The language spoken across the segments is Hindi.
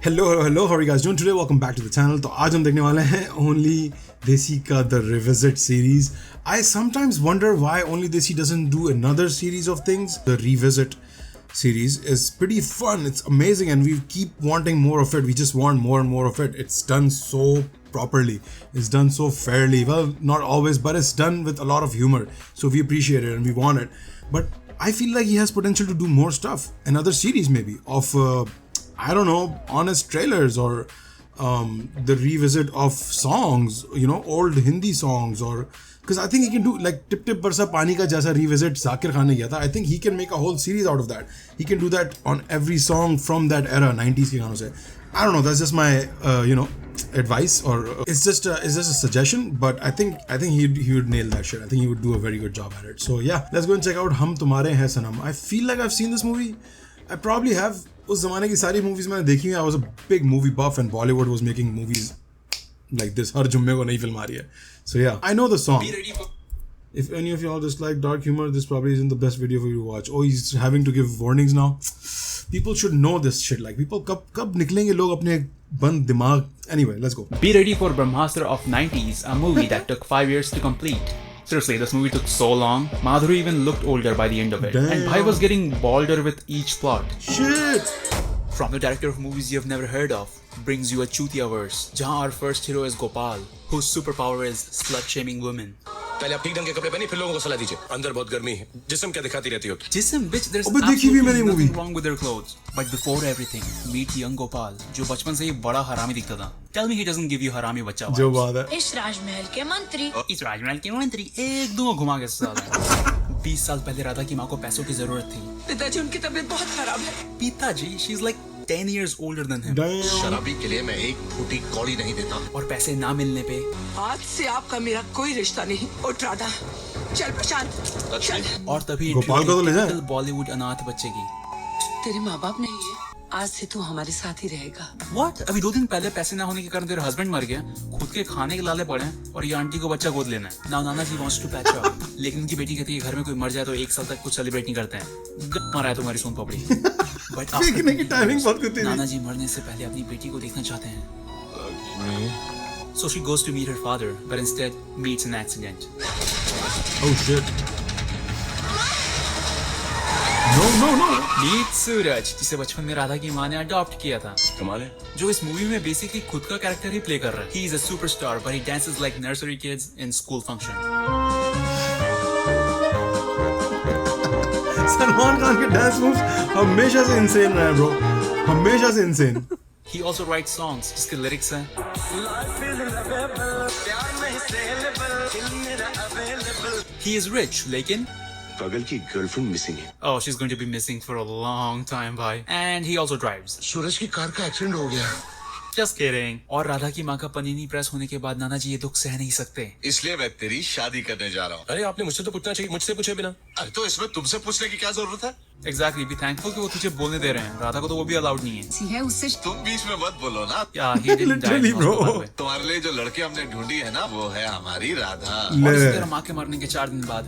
Hello, how are you guys doing today? Welcome back to the channel. तो आज हम देखने वाले हैं Only Desi का The Revisit series. I sometimes wonder why Only Desi doesn't do another series of things. The Revisit series is pretty fun. It's amazing and we keep wanting more of it. We just want more and more of it. It's done so properly. It's done so fairly. Well, not always, but it's done with a lot of humor. So we appreciate it and we want it. But I feel like he has potential to do more stuff. Another series maybe of I don't know, honest trailers or the revisit of songs, old Hindi songs, or because I think he can do like Tip Tip Barsa Pani ka jaisa revisit Zakir Khan ne kiya tha. I think he can make a whole series out of that. He can do that on every song from that era, 90s ke gaanon se. I don't know, that's just my advice, or it's just a suggestion, but I think he would nail that shit. I think he would do a very good job at it. So yeah, let's go and check out Hum Tumhare Hain Sanam. I feel like I've seen this movie. I probably have. उस ज़माने की सारी मूवीज़ मैंने देखी हैं. I was a big movie buff and Bollywood was making movies like this. हर जुम्मे को नई फिल्म आ रही है. So yeah, I know the song. If any of y'all dislike dark humor, this probably isn't the best video for you to watch. Oh, he's having to give warnings now. People should know this shit. Like people कब निकलेंगे लोग अपने बंद दिमाग. Anyway, let's go. Be ready for Brahmastra of 90s, a movie that took 5 years to complete. Seriously, this movie took so long. Madhuri even looked older by the end of it. Damn. And Bhai was getting balder with each plot. Shit! From the director of movies you've never heard of, brings you a Chutia verse, jahan our first hero is Gopal, whose superpower is slut-shaming women. पहले आप ठीक ढंग के कपड़े पहनिए, फिर लोगों को सलाह दीजिए. अंदर बहुत गर्मी है. जिस्म क्या दिखाती रहती हो? Jism, bitch, there's अबे देखी भी मैंने absolutely movie. nothing wrong with their clothes. But before everything, meet young Gopal, जो बचपन से ही बड़ा हरामी दिखता था. Tell me he doesn't give you हरामी बच्चा जो vibes. बात है. इस राजमहल के मंत्री इस राजमहल के मंत्री एक दो घुमा के साथ 20 साल पहले राधा की माँ को पैसों की जरूरत थी. पिताजी उनकी तबीयत बहुत खराब है. पिताजी, she's like 10 years older than him. Damn. शराबी के लिए मैं एक फूटी कौड़ी नहीं देता. और पैसे ना मिलने पे आज से आपका मेरा कोई रिश्ता नहीं. उठ राधा, चल प्रशांत, चल. और तभी गोपाल को तो ले जाए. बॉलीवुड अनाथ बच्चे की. तेरे माँ बाप नहीं है. आज से तू हमारे साथ ही रहेगा. What? अभी 2 दिन पहले पैसे ना होने के कारण तेरा हस्बैंड मर गया, खुद के खाने के लाले पड़े हैं और ये आंटी को बच्चा गोद लेना है. Now Nana ji wants to patch up. लेकिन उनकी बेटी कहती है घर में कोई मर जाए तो 1 साल तक कुछ सेलिब्रेट नहीं करते हैं. मरा है तुम्हारी सोन पापड़ी. But देखने की टाइमिंग बहुत कुत्ती थी. नाना जी मरने से पहले अपनी बेटी को देखना चाहते हैं. So she goes to meet her father, but instead meets an accident. Oh shit. No. Meet सूरज, जिसे बचपन में राधा की माँ ने अडॉप्ट किया था. कमाल है. जो इस मूवी में बेसिकली खुद का कैरेक्टर ही प्ले कर रहा है. He is a superstar, but he dances like nursery kids in school function. Salman Khan के डांस मूव्स हमेशा से इंसेन रहे ब्रो. हमेशा से insane. He also writes songs जिसके लिरिक्स हैं. He is rich, लेकिन पागल की गर्लफ्रेंड मिसिंग है. oh, she's going to be missing for a long time, bhai. And he also drives. सूरज की कार का एक्सीडेंट हो गया. Just kidding. और राधा की माँ का पनीनी प्रेस होने के बाद नाना जी ये दुख सह नहीं सकते. इसलिए मैं तेरी शादी करने जा रहा हूँ. अरे आपने मुझसे तो पूछना चाहिए, मुझसे पूछे बिना. अरे तो इसमें तुमसे पूछने की क्या जरूरत है? Exactly. Be thankful कि वो तुझे बोलने दे रहे हैं. राधा को तो वो भी अलाउड नहीं है. है उससे तुम बीच में मत बोलो ना. Yeah, he didn't die. Literally, bro. by the way. तुम्हारे लिए जो लड़की हमने ढूंढी है ना, वो है हमारी राधा. और इसी ले. तरह माँ के मरने के 4 दिन बाद.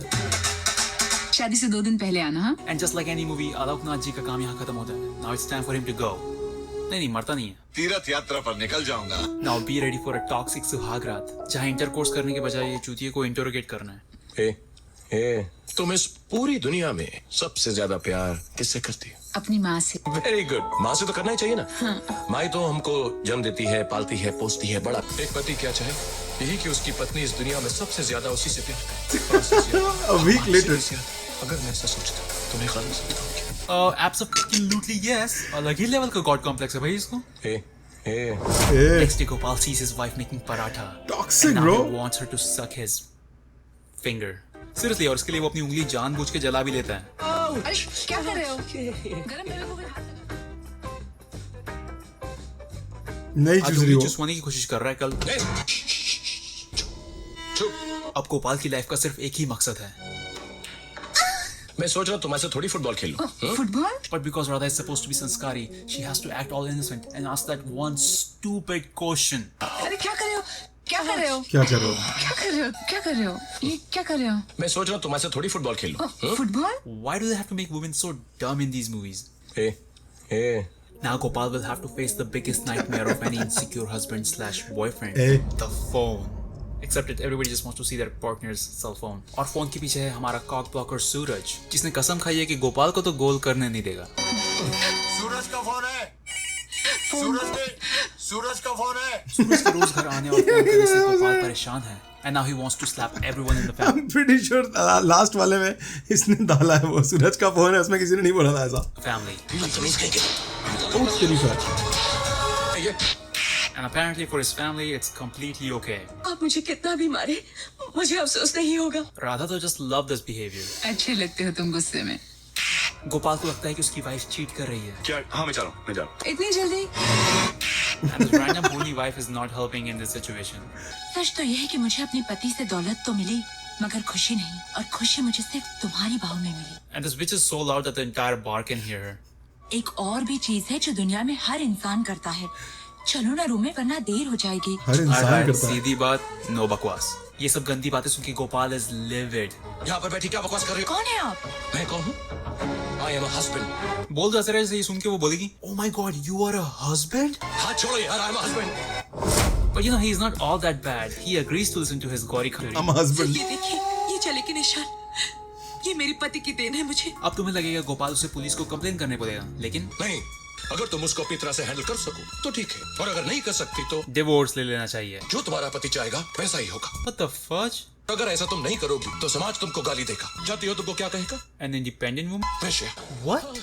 शादी से 2 दिन पहले आना. हाँ, And just like any movie, Alok Nath जी का काम यहाँ खत्म होता है. Now it's time for him to go. नहीं मरता नहीं है. तीर्थ यात्रा पर निकल जाऊंगा. Now be ready for a toxic सुहाग रात, जहाँ इंटरकोर्स करने के बजाय ये चूतिए को इंटरोगेट करना है. ए, तुम इस पूरी दुनिया में सबसे ज्यादा प्यार किससे करती हो? अपनी माँ से. Very good. माँ से तो करना ही चाहिए ना. माँ तो हमको जन्म देती है, पालती है, पोसती है, बड़ा. एक पति क्या चाहे, यही कि उसकी पत्नी इस दुनिया में सबसे ज्यादा उसी से प्यार करे. A week later. अगर मैं ऐसा सोचता तो मैं खाना सकता हूँ. Absolutely yes. अलग ही लेवल का गॉड कॉम्प्लेक्स है भाई इसको. Hey. Next day, Gopal sees his wife making paratha. Toxic, and now bro. he wants her to suck his finger. Seriously, और इसके लिए वो अपनी उंगली जानबूझ के जला भी लेता है. अरे क्या कर रहे हो? गरम रखोगे. नहीं आज चूस रही उंगली हो. चुसवाने की कोशिश कर रहा है कल. चुप. अब गोपाल की लाइफ का सिर्फ एक ही मकसद है. मैं सोच रहा हूँ तुम्हारे से थोड़ी फुटबॉल खेलूं. Football. But because Radha is supposed to be sanskari, she has to act all innocent and ask that one stupid question. अरे क्या कर रहे हो? क्या कर रहे हो? क्या कर रहे हो? क्या कर रहे हो? क्या कर रहे हो? ये क्या कर रहे हो? मैं सोच रहा हूँ तुम्हारे से थोड़ी फुटबॉल खेलूं. Football. Why do they have to make women so dumb in these movies? A, Now Gopal will have to face the biggest nightmare of any insecure husband/boyfriend, Eh. the phone. Except that everybody just wants to see their partner's cell phone. और फोन के पीछे है हमारा कॉक ब्लॉकर सूरज, जिसने कसम खाई है कि गोपाल को तो गोल करने नहीं देगा। सूरज का फोन है। सूरज का फोन है। सूरज के रोज घर आने और फोन करने से गोपाल परेशान है। And now he wants to slap everyone in the family. I'm pretty sure last वाले में इसने डाला है वो सूरज का फोन है, उसमें किसी ने नहीं बोला था ऐसा। Oh, तेरी सच। And apparently for his family, it's completely okay. आप मुझे कितना भी मारे, मुझे अफसोस नहीं होगा। Radha तो just love this behavior. अच्छे लगते हो तुम गुस्से में। गोपाल को लगता है कि उसकी वाइफ चीट कर रही है। क्या? हाँ मैं जा रहा हूँ। इतनी जल्दी? And his random holy wife is not helping in this situation. सच तो यह है कि मुझे अपने पति से दौलत तो मिली, मगर खुशी नहीं, और खुशी मुझे सिर्फ तुम्हारी बाहों में मिली। And this bitch is so loud that the entire bar can hear her. एक और भी चीज है जो दुनिया में हर इंसान करता है। चलो ना रूम में, वरना देर हो जाएगी। हर इंसान Alright, करता है। सीधी बात, no बकवास। ये सब गंदी बातें सुन के गोपाल is livid. यहाँ पर बैठी क्या बकवास कर रही हो? कौन है आप? मैं कौन हूँ? I am a husband. बोल जैसे रहे ये सुन के वो बोलेगी, Oh my God, you are a husband? हाथ छोड़ो यार, I am a husband. But you know he is not all that bad. He agrees to listen to his gory theory. I'm a husband. ये देखिए, ये चले के निशान, ये मेरे पति की देन है मुझे। अब तुम्हें लगेगा गोपाल उसे पुलिस को कंप्लेन करने पड़ेगा, लेकिन नहीं, अगर तुम उसको अपनी तरह से हैंडल कर सको तो ठीक है, और अगर नहीं कर सकती तो डिवोर्स ले लेना चाहिए। जो तुम्हारा पति चाहेगा वैसा ही होगा। What the fudge? अगर ऐसा तुम नहीं करोगी तो समाज तुमको गाली देगा। जानती हो तुमको क्या कहेगा? An independent woman? Vysya. What?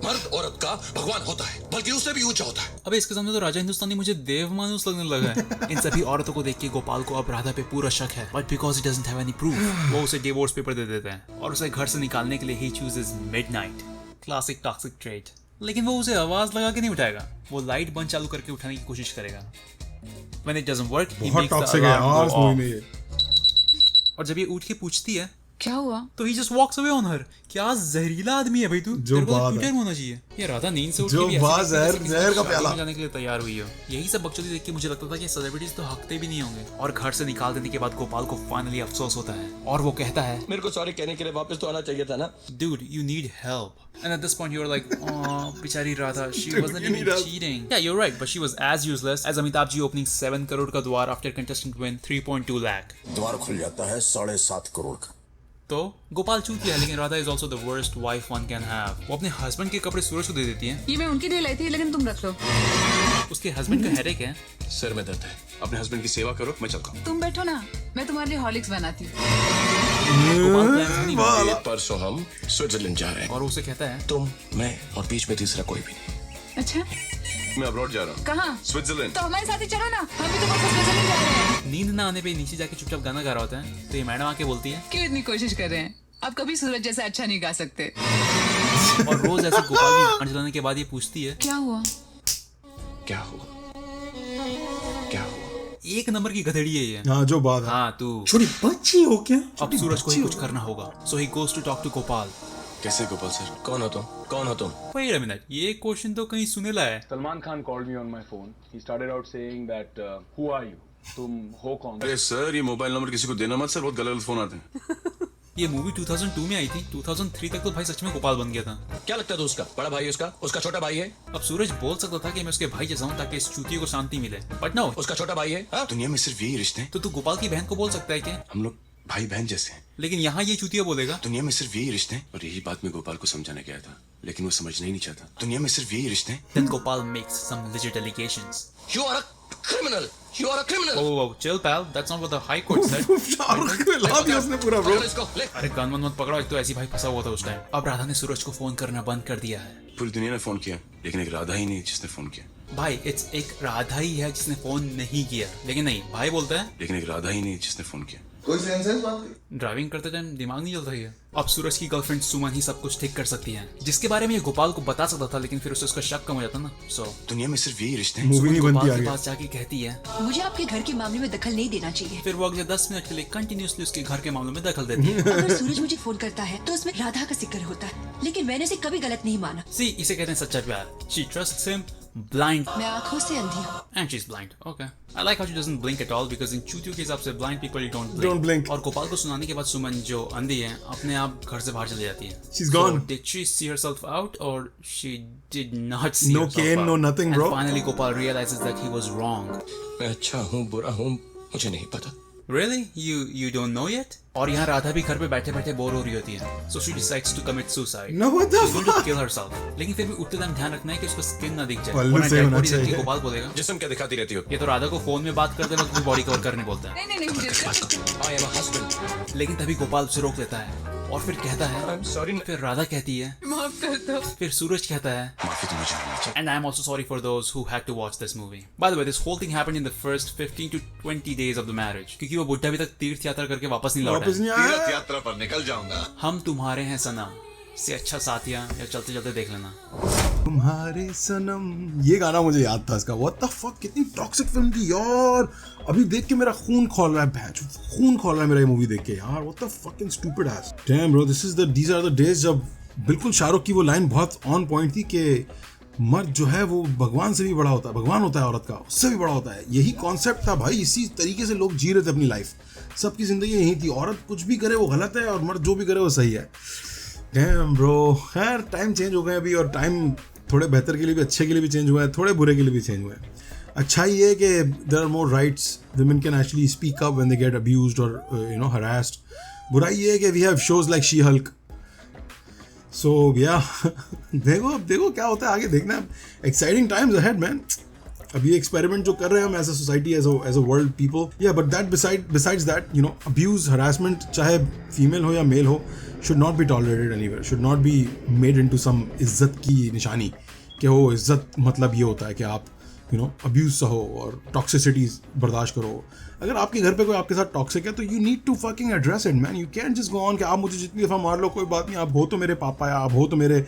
मर्द औरत का भगवान होता है, बल्कि उससे भी ऊंचा होता है। अबे इसके सामने तो राजा हिंदुस्तानी मुझे देव मानुस लगने लगा है। इन सभी औरतों को देख के गोपाल को अब राधा पे पूरा शक है, but because he doesn't have any proof, वो उसे डिवोर्स पेपर दे देते हैं और उसे घर से निकालने के लिए ही chooses midnight. Classic toxic trait. लेकिन वो उसे आवाज लगा के नहीं उठाएगा, वो लाइट बंद चालू करके उठाने की कोशिश करेगा। When it doesn't work, he बहुत makes the टॉक्सिक है alarm यार go इस मूवी off. में ये। और जब ये उठ के पूछती है क्या हुआ? तो he just walks away on her. क्या जहरीला आदमी है भाई तू, जो तेरे को बात ट्विटर है। में होना चाहिए। ये राधा नींद से उठ जो के भी ऐसे बात देखती है जहर- जैसे किसी जहर का शादी प्याला। में जाने के लिए तैयार हुई हो। यही सब बकचोदी देख के मुझे लगता था कि सेलिब्रिटीज तो हकते भी नहीं होंगे। और घर से निकाल देने के बाद गोपाल को फाइनली अफसोस होता है और वो कहता है, मेरे को सॉरी कहने के लिए वापस तो आना चाहिए था ना। dude, you need help. And at this point you're like, oh, बिचारी Radha, she Dude, wasn't you even need help. cheating. Yeah, you're right, but she was as useless as Amitabh Ji opening 7 crore का द्वार after contestant win 3.2 lakh. द्वार खुल जाता है 7.5 करोड़ का। तो गोपाल चूतिया है, लेकिन Radha is also the worst wife one can have. वो अपने हस्बैंड के कपड़े सूरज को दे देती है। ये मैं उनके लिए लाई थी, लेकिन तुम रख लो। उसके हस्बैंड का हेडेक है। सर में दर्द है, अपने हस्बैंड की सेवा करो, मैं चलता हूँ। तुम बैठो ना, मैं तुम्हारे लिए हॉर्लिक्स बनाती हूँ। गोपाल plans भी नहीं बनाता परसों हम स्विट्जरलैंड जा रहे हैं। और उसे कहता है, तुम, मैं और बीच में तीसरा कोई भी नहीं। अच्छा, मैं अब्रॉड जा रहा हूँ। कहाँ? स्विट्जरलैंड। तो हमारे साथ ही चलो ना, हम भी तुम्हारे साथ स्विट्जरलैंड जा रहे हैं। नींद ना आने पे नीचे जाके चुपचाप गाना गा रहा होता है, तो ये मैडम आके बोलती है क्यों इतनी कोशिश कर रहे हैं? आप कभी सूरज जैसा अच्छा नहीं गा सकते। और रोज ऐसे गोपाल की गान चलाने के बाद ये पूछती है, क्या हुआ? क्या हुआ? क्या हुआ? एक नंबर की गधेड़ी है ये। हाँ जो बात है। हाँ तू, छोटी बच्ची हो क्या? अब सूरज को ही कुछ करना होगा। So he goes to talk to Gopal. कैसे गोपाल सर? कौन हो तुम? कौन हो तुम? Wait a minute, ये क्वेश्चन तो कहीं सुनेला है। Salman Khan called me on my phone. He started out saying that, who are you? तुम हो कौन? अरे सर, ये मोबाइल नंबर किसी को देना मत सर, बहुत गलत फोन आते हैं। ये मूवी 2002 में आई थी, 2003 तक तो भाई सच में गोपाल बन गया था। क्या लगता है उसका बड़ा भाई? उसका छोटा भाई है? अब सूरज बोल सकता था कि मैं उसके भाई जैसा हूँ ताकि इस चूतिए को शांति मिले, बट नो, उसका छोटा भाई है? हाँ? दुनिया में सिर्फ यही रिश्ते हैं। तो तू गोपाल की बहन को बोल सकता है क्या? हम लोग भाई बहन जैसे हैं। लेकिन यहाँ ये चूतिया बोलेगा, दुनिया में सिर्फ यही रिश्ते हैं, और यही बात मैं गोपाल को समझाने गया था, लेकिन वो समझना ही नहीं चाहता। दुनिया में सिर्फ यही रिश्ते हैं। then Gopal makes some legit allegations. You are a criminal. You are a criminal. Oh, chill pal, that's not what the high court said. Shahrukh को हिला दिया उसने पूरा ब्रो। पकड़ो इसको, ले। अरे गन मत पकड़ो, एक तो ऐसी भाई फंसा हुआ था उस टाइम। अब राधा ने सूरज को फोन करना बंद कर दिया है। पूरी दुनिया ने फोन किया, लेकिन एक राधा ही नहीं जिसने फोन किया। भाई इट्स एक राधा ही है जिसने फोन नहीं किया, लेकिन नहीं, भाई बोलता है लेकिन एक राधा ही नहीं जिसने फोन किया। कोई सेंस है इस बात की? ड्राइविंग करते टाइम दिमाग नहीं चलता है। अब सूरज की गर्लफ्रेंड सुमन ही सब कुछ ठीक कर सकती है, जिसके बारे में ये गोपाल को बता सकता था, लेकिन फिर उसे उसका शक कम हो जाता ना। सो दुनिया में सिर्फ यही रिश्ते हैं। मूवी नहीं बनती गोपाल के आगे। पास जाके कहती है, मुझे आपके घर के मामले में दखल नहीं देना चाहिए। फिर वो अगले 10 मिनट के लिए कंटिन्यूअसली उसके घर के मामलों में दखल देती है। अगर सूरज मुझे फोन करता है तो उसमें राधा का जिक्र होता है, लेकिन मैंने इसे कभी गलत नहीं माना। सी, इसे कहते हैं सच्चा प्यार। शी ट्रस्ट्स हिम blind मैं आंखों से अंधी हूँ। and she's blind. Okay. I like how she doesn't blink at all because in चूतियों के हिसाब से blind people don't blink. और गोपाल को सुनाने के बाद सुमन जो अंधी है अपने आप घर से बाहर चली जाती है. She's gone. So, did she see herself out or she did not see No herself cane, out? no nothing, bro. And finally Gopal realizes that he was wrong. मैं अच्छा हूँ बुरा हूँ मुझे नहीं पता. Really? You don't know yet? और यहाँ राधा भी घर पे बैठे बैठे बोर हो रही होती है. So she decides to commit suicide. No, what the She's going to fuck? kill herself. लेकिन फिर भी उतने टाइम ध्यान रखना है कि उसका स्किन ना दिख जाए. पल्लू वरना सही dead होना body देख के चाहिए. गोपाल बोलेगा जिस्म क्या दिखाती रहती हो? ये तो राधा को फोन में बात करते वक्त भी बॉडी कवर करने बोलता है. नहीं नहीं नहीं I am a husband. लेकिन तभी गोपाल उसे रोक लेता है और फिर कहता है I'm sorry. फिर राधा कहती है माफ कर दो। फिर सूरज कहता है माफी तो मुझे नहीं चाहिए. and I am also sorry for those who had to watch this movie. By the way, this whole thing happened in the first 15 to 20 days of the marriage. क्योंकि वो बुढ़ा अभी तक तीर्थ यात्रा करके वापस नहीं लौटा वापस है. नहीं आया. यात्रा पर निकल जाऊंगा। हम तुम्हारे हैं सनम से अच्छा साथिया या चलते चलते देख लेना. तुम्हारे सनम, ये गाना मुझे याद था इसका. What the fuck, कितनी टॉक्सिक फिल्म थी यार. अभी देख के मेरा खून खोल रहा है, भैंस खून खोल रहा है मेरा ये मूवी देख के यार. What the fucking stupid ass. Damn bro, these are the days जब बिल्कुल शाहरुख की वो लाइन बहुत ऑन पॉइंट थी कि मर्द जो है वो भगवान से भी बड़ा होता है, भगवान होता है औरत का, उससे भी बड़ा होता है. यही कॉन्सेप्ट था भाई. इसी तरीके से लोग जी रहे थे अपनी लाइफ. सबकी जिंदगी यही थी. औरत कुछ भी करे वो गलत है और मर्द जो भी करे वो सही है. Damn bro. खैर टाइम चेंज हो गए अभी, और टाइम थोड़े बेहतर के लिए भी, अच्छे के लिए भी चेंज हुआ है, थोड़े बुरे के लिए भी चेंज हुआ है. अच्छा ये है कि there are more rights. Women can actually speak up when they get abused or harassed. बुराई ये है कि we have shows like she hulk. So या देखो क्या होता है आगे, देखना. Exciting times ahead man. अब ये एक्सपेरिमेंट जो कर रहे हैं हम as a society, as a world people. या but that besides that abuse harassment चाहे फीमेल हो या मेल हो should not be tolerated anywhere, should not be made into some इज्जत की निशानी कि वो इज्जत मतलब ये होता है कि आप अब्यूज सहो और टॉक्सिसिटी बर्दाश्त करो. अगर आपके घर पे कोई आपके साथ टॉक्सिक है तो you need to fucking address it man. You can just go on कि आप मुझे जितनी दफ़ा मार लो कोई बात नहीं, आप हो तो मेरे पापा या आप हो तो मेरे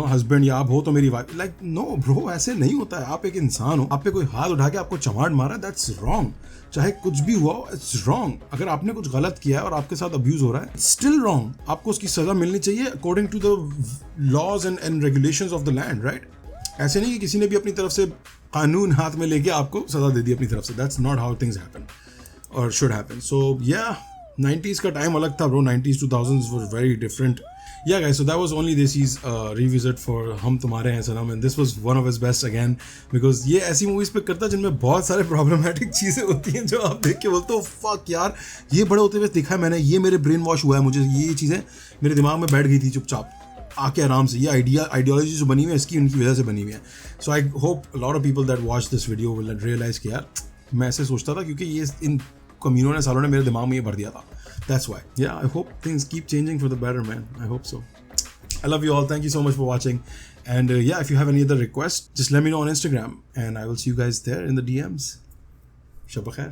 हस्बैंड या आप हो तो मेरी वाइफ. लाइक नो ब्रो, ऐसे नहीं होता है. आप एक इंसान हो, आप पे कोई हाथ उठा के आपको चमाट मारा, दैट्स रॉन्ग. चाहे कुछ भी हुआ हो, इट्स रॉन्ग. अगर आपने कुछ गलत किया है और आपके साथ अब्यूज हो रहा है, स्टिल रॉन्ग. आपको उसकी सजा मिलनी चाहिए according to the laws and regulations of the land, right. ऐसे नहीं कि किसी ने भी अपनी तरफ से कानून हाथ में लेके आपको सजा दे दी अपनी तरफ से. That's not how things happen और शुड हैपन. सो या 90s का टाइम अलग था bro. 90s 2000s were very different. Yeah guys, so that was only Desi's revisit for हम तुम्हारे हैं सनम, and this was one of his best again because ये ऐसी मूवीज पे करता है जिनमें बहुत सारे प्रॉब्लमेटिक चीज़ें होती हैं जो आप देख के बोलते हो फक यार, ये बड़े होते हुए देखा है मैंने, ये मेरे ब्रेन वॉश हुआ है, मुझे ये चीज़ें मेरे दिमाग में बैठ गई थी चुपचाप आके आराम से. ये आइडियोलॉजी जो बनी हुई है इसकी उनकी वजह से बनी हुई है. So I hope lot of people that watch this video will realize कि यार मैं ऐसे सोचता था क्योंकि ये इन कमीनों ने सालों ने मेरे दिमाग में ये भर दिया था. That's why. Yeah, I hope things keep changing for the better, man. I hope so. I love you all. Thank you so much for watching. And yeah, if you have any other requests, just let me know on Instagram and I will see you guys there in the DMs. Shab khair.